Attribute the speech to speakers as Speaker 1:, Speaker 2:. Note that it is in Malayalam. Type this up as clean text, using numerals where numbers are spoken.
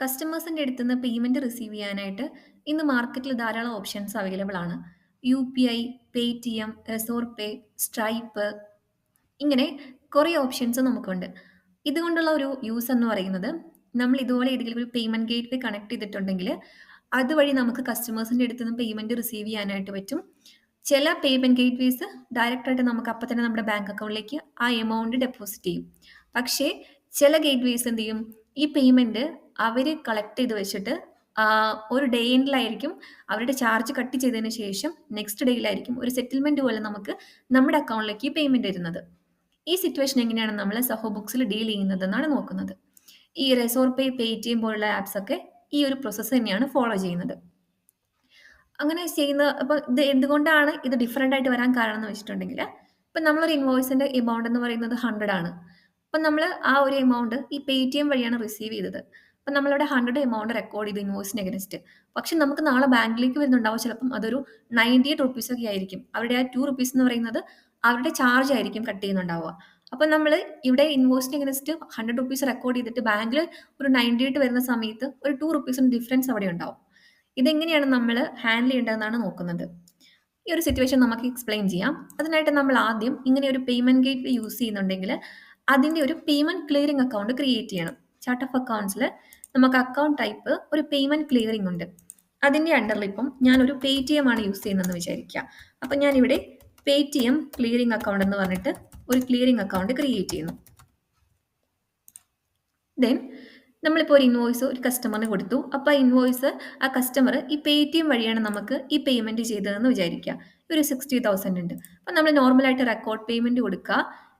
Speaker 1: കസ്റ്റമേഴ്സിൻ്റെ അടുത്ത് നിന്ന് പേയ്മെന്റ് റിസീവ് ചെയ്യാനായിട്ട് ഇന്ന് മാർക്കറ്റിൽ ധാരാളം ഓപ്ഷൻസ് അവൈലബിൾ ആണ്. യുപിഐ, പേടിഎം, റെസോർ പേ, സ്ട്രൈപ്പ് ഇങ്ങനെ കുറേ ഓപ്ഷൻസ് നമുക്കുണ്ട്. ഇതുകൊണ്ടുള്ള ഒരു യൂസ് എന്ന് പറയുന്നത് നമ്മൾ ഇതുപോലെ ഏതെങ്കിലും ഒരു പേയ്മെന്റ് ഗേറ്റ്വേ കണക്ട് ചെയ്തിട്ടുണ്ടെങ്കിൽ അതുവഴി നമുക്ക് കസ്റ്റമേഴ്സിൻ്റെ അടുത്ത് നിന്ന് പേയ്മെന്റ് റിസീവ് ചെയ്യാനായിട്ട് പറ്റും. ചില പേയ്മെന്റ് ഗേറ്റ്വേസ് ഡയറക്റ്റ് ആയിട്ട് നമുക്ക് അപ്പം തന്നെ നമ്മുടെ ബാങ്ക് അക്കൗണ്ടിലേക്ക് ആ എമൗണ്ട് ഡെപ്പോസിറ്റ് ചെയ്യും. പക്ഷേ ചില ഗേറ്റ്വേസ് എന്ത് ചെയ്യും, ഈ പേയ്മെന്റ് അവർ കളക്ട് ചെയ്ത് വെച്ചിട്ട് ഒരു ഡേ എൻഡിലായിരിക്കും അവരുടെ ചാർജ് കട്ട് ചെയ്തതിന് ശേഷം നെക്സ്റ്റ് ഡേയിലായിരിക്കും ഒരു സെറ്റിൽമെന്റ് പോലെ നമുക്ക് നമ്മുടെ അക്കൗണ്ടിലേക്ക് പേയ്മെന്റ് വരുന്നത്. ഈ സിറ്റുവേഷൻ എങ്ങനെയാണ് നമ്മൾ സഹോ ബുക്സിൽ ഡീൽ ചെയ്യുന്നതെന്നാണ് നോക്കുന്നത്. ഈ റെസോർ പേ, പേടിഎം പോലുള്ള ആപ്സ് ഒക്കെ ഈ ഒരു പ്രോസസ്സ് തന്നെയാണ് ഫോളോ ചെയ്യുന്നത്. അങ്ങനെ ചെയ്യുന്ന അപ്പോൾ ഇത് എന്തുകൊണ്ടാണ് ഇത് ഡിഫറൻ്റ് ആയിട്ട് വരാൻ കാരണം എന്ന് വെച്ചിട്ടുണ്ടെങ്കിൽ, ഇപ്പം നമ്മളൊരു ഇൻവോയ്സിൻ്റെ എമൗണ്ട് എന്ന് പറയുന്നത് 100 ആണ്. അപ്പം നമ്മൾ ആ ഒരു എമൗണ്ട് ഈ പേടിഎം വഴിയാണ് റിസീവ് ചെയ്തത്. അപ്പം നമ്മളിവിടെ 100 എമൗണ്ട് റെക്കോർഡ് ചെയ്തു ഇൻവോയ്സിന് അഗൈൻസ്റ്റ്. പക്ഷെ നമുക്ക് നാളെ ബാങ്കിലേക്ക് വരുന്നുണ്ടാവും ചിലപ്പം അതൊരു 98 റുപ്പീസ് ഒക്കെ ആയിരിക്കും. അവരുടെ ആ 2 റുപ്പീസ് എന്ന് പറയുന്നത് അവരുടെ ചാർജ് ആയിരിക്കും കട്ട് ചെയ്യുന്നുണ്ടാവുക. അപ്പം നമ്മൾ ഇവിടെ ഇൻവോയ്സിന് അഗൈൻസ്റ്റ് 100 റുപ്പീസ് റെക്കോർഡ് ചെയ്തിട്ട് ബാങ്കിൽ ഒരു 98 വരുന്ന സമയത്ത് ഒരു 2 റുപ്പീസിന് ഡിഫറൻസ് അവിടെ ഉണ്ടാവും. ഇതെങ്ങനെയാണ് നമ്മൾ ഹാൻഡിൽ ചെയ്യേണ്ടതെന്നാണ് നോക്കുന്നത്. ഈ ഒരു സിറ്റുവേഷൻ നമുക്ക് എക്സ്പ്ലെയിൻ ചെയ്യാം. അതിനായിട്ട് നമ്മൾ ആദ്യം ഇങ്ങനെ ഒരു പേയ്മെന്റ് ഗേറ്റ് യൂസ് ചെയ്യുന്നുണ്ടെങ്കിൽ അതിൻ്റെ ഒരു പേയ്മെന്റ് ക്ലിയറിംഗ് അക്കൗണ്ട് ക്രിയേറ്റ് ചെയ്യണം. ചാർട്ട് ഓഫ് അക്കൗണ്ട്സിൽ നമുക്ക് അക്കൗണ്ട് ടൈപ്പ് ഒരു പേയ്മെന്റ് ക്ലിയറിംഗ് ഉണ്ട്. അതിൻ്റെ അണ്ടറിൽ ഇപ്പം ഞാനൊരു പേടിഎം ആണ് യൂസ് ചെയ്യുന്നതെന്ന് വിചാരിക്കുക. അപ്പം ഞാനിവിടെ പേടിഎം ക്ലിയറിംഗ് അക്കൗണ്ട് എന്ന് പറഞ്ഞിട്ട് ഒരു ക്ലിയറിംഗ് അക്കൗണ്ട് ക്രിയേറ്റ് ചെയ്യുന്നു. ദെൻ നമ്മളിപ്പോൾ ഒരു ഇൻവോയ്സ് ഒരു കസ്റ്റമറിന് കൊടുത്തു. അപ്പോൾ ആ ഇൻവോയ്സ് ആ കസ്റ്റമർ ഈ പേടിഎം വഴിയാണ് നമുക്ക് ഈ പേയ്മെന്റ് ചെയ്തതെന്ന് വിചാരിക്കുക. ഒരു 60,000 ഉണ്ട്. അപ്പം നമ്മൾ നോർമലായിട്ട് റെക്കോർഡ് പേയ്മെന്റ് കൊടുക്കുക.